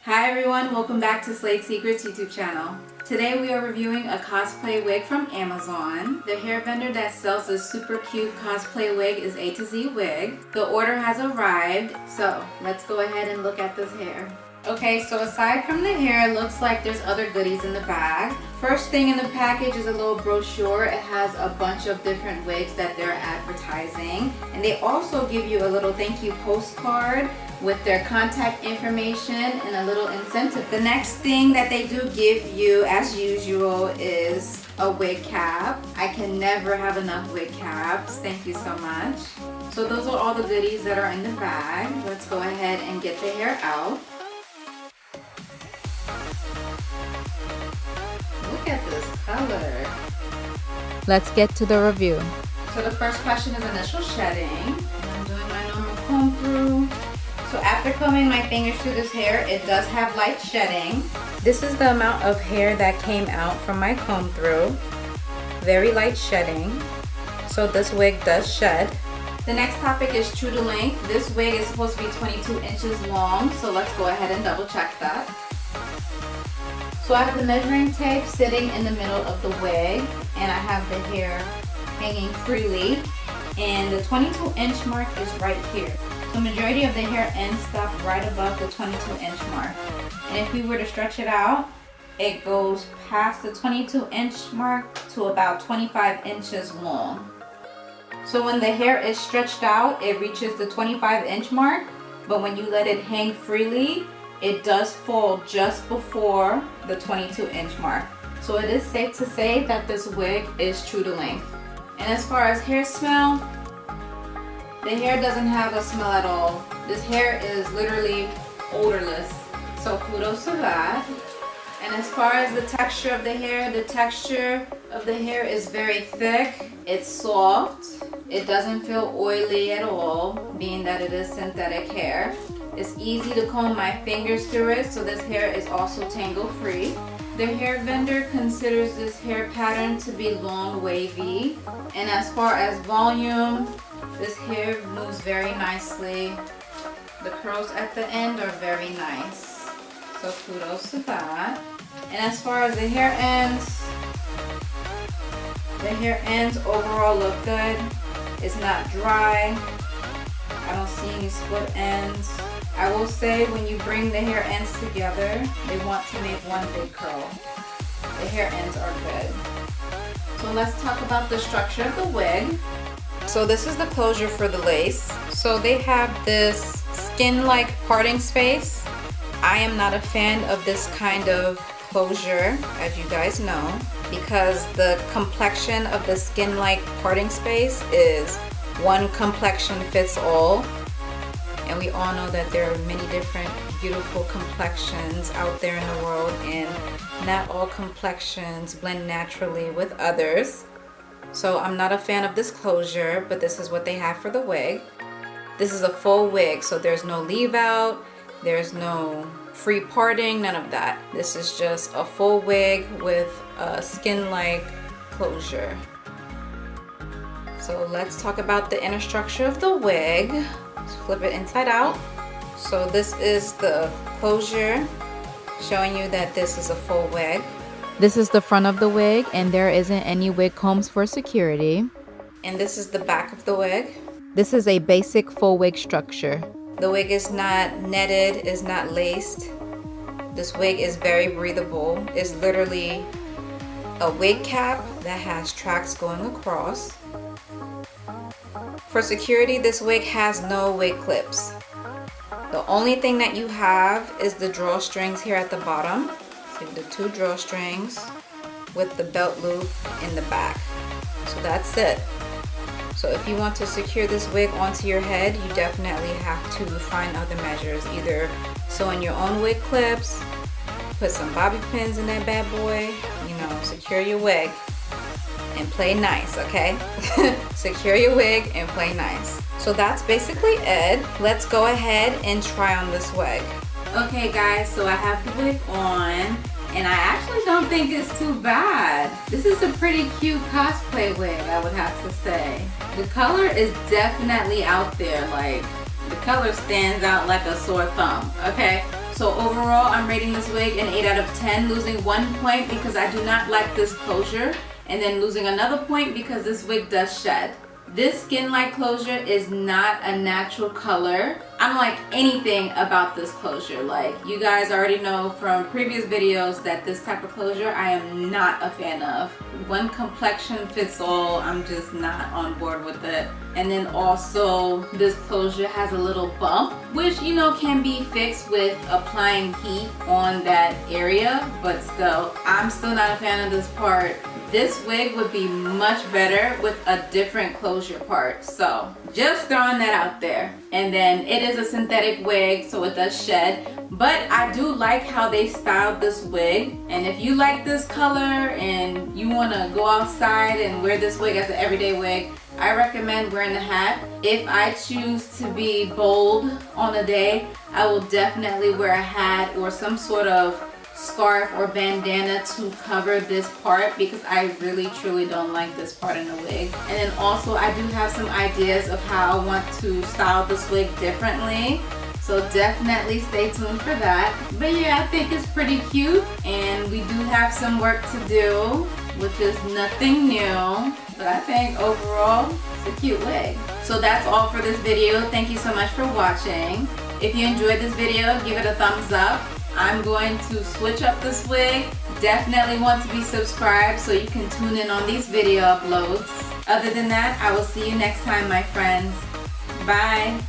Hi everyone, welcome back to Slade Secrets YouTube channel. Today we are reviewing a cosplay wig from Amazon. The hair vendor that sells this super cute cosplay wig is ATOZ Wig. The order has arrived, so let's go ahead and look at this hair. Okay, so aside from the hair, it looks like there's other goodies in the bag. First thing in the package is a little brochure. It has a bunch of different wigs that they're advertising. And they also give you a little thank you postcard with their contact information and a little incentive. The next thing that they do give you, as usual, is a wig cap. I can never have enough wig caps. Thank you so much. So those are all the goodies that are in the bag. Let's go ahead and get the hair out. Look at this color. Let's get to the review. So the first question is initial shedding. And I'm doing my normal comb through. So after combing my fingers through this hair, it does have light shedding. This is the amount of hair that came out from my comb through. Very light shedding. So this wig does shed. The next topic is true to length. This wig is supposed to be 22 inches long, so let's go ahead and double check that. So I have the measuring tape sitting in the middle of the wig, and I have the hair hanging freely, and the 22 inch mark is right here. The majority of the hair ends stop right above the 22 inch mark. And if we were to stretch it out, it goes past the 22 inch mark to about 25 inches long. So when the hair is stretched out, it reaches the 25 inch mark, but when you let it hang freely, it does fall just before the 22 inch mark. So it is safe to say that this wig is true to length. And as far as hair smell, the hair doesn't have a smell at all. This hair is literally odorless. So kudos to that. And as far as the texture of the texture of the hair is very thick. It's soft. It doesn't feel oily at all, being that it is synthetic hair. It's easy to comb my fingers through it, so this hair is also tangle free. The hair vendor considers this hair pattern to be long wavy. And as far as volume, this hair moves very nicely. The curls at the end are very nice. So kudos to that. And as far as the hair ends overall look good. It's not dry. I don't see any split ends. I will say when you bring the hair ends together, they want to make one big curl. The hair ends are good. So let's talk about the structure of the wig. So this is the closure for the lace. So they have this skin-like parting space. I am not a fan of this kind of closure, as you guys know, because the complexion of the skin-like parting space is one complexion fits all. And we all know that there are many different beautiful complexions out there in the world, and not all complexions blend naturally with others. So I'm not a fan of this closure, but this is what they have for the wig. This is a full wig, so there's no leave out, there's no free parting, none of that. This is just a full wig with a skin-like closure. So let's talk about the inner structure of the wig. Let's flip it inside out. So this is the closure, showing you that this is a full wig. This is the front of the wig, and there isn't any wig combs for security. And this is the back of the wig. This is a basic full wig structure. The wig is not netted, is not laced. This wig is very breathable. It's literally a wig cap that has tracks going across. For security, this wig has no wig clips. The only thing that you have is the drawstrings here at the bottom. So the two drawstrings with the belt loop in the back. So that's it. So if you want to secure this wig onto your head, you definitely have to find other measures. Either sew in your own wig clips, put some bobby pins in that bad boy, secure your wig and play nice, okay? Secure your wig and play nice. So that's basically it. Let's go ahead and try on this wig. Okay guys, so I have the wig on, and I actually don't think it's too bad. This is a pretty cute cosplay wig, I would have to say. The color is definitely out there, like the color stands out like a sore thumb, okay? So overall, I'm rating this wig an 8 out of 10, losing 1 point because I do not like this closure, and then losing another point because this wig does shed. This skin-like closure is not a natural color. I don't like anything about this closure. Like, you guys already know from previous videos that this type of closure I am not a fan of. One complexion fits all, I'm just not on board with it. And then also this closure has a little bump, which, you know, can be fixed with applying heat on that area, but still, I'm still not a fan of this part. This wig would be much better with a different closure part. So just throwing that out there. And then it is a synthetic wig, so it does shed. But I do like how they styled this wig. And if you like this color and you want to go outside and wear this wig as an everyday wig, I recommend wearing the hat. If I choose to be bold on a day, I will definitely wear a hat or some sort of scarf or bandana to cover this part because I really truly don't like this part in the wig. And then also I do have some ideas of how I want to style this wig differently, so definitely stay tuned for that. But yeah, I think it's pretty cute, and we do have some work to do, which is nothing new, but I think overall it's a cute wig. So that's all for this video. Thank you so much for watching. If you enjoyed this video, give it a thumbs up. I'm going to switch up this wig. Definitely want to be subscribed so you can tune in on these video uploads. Other than that, I will see you next time, my friends. Bye.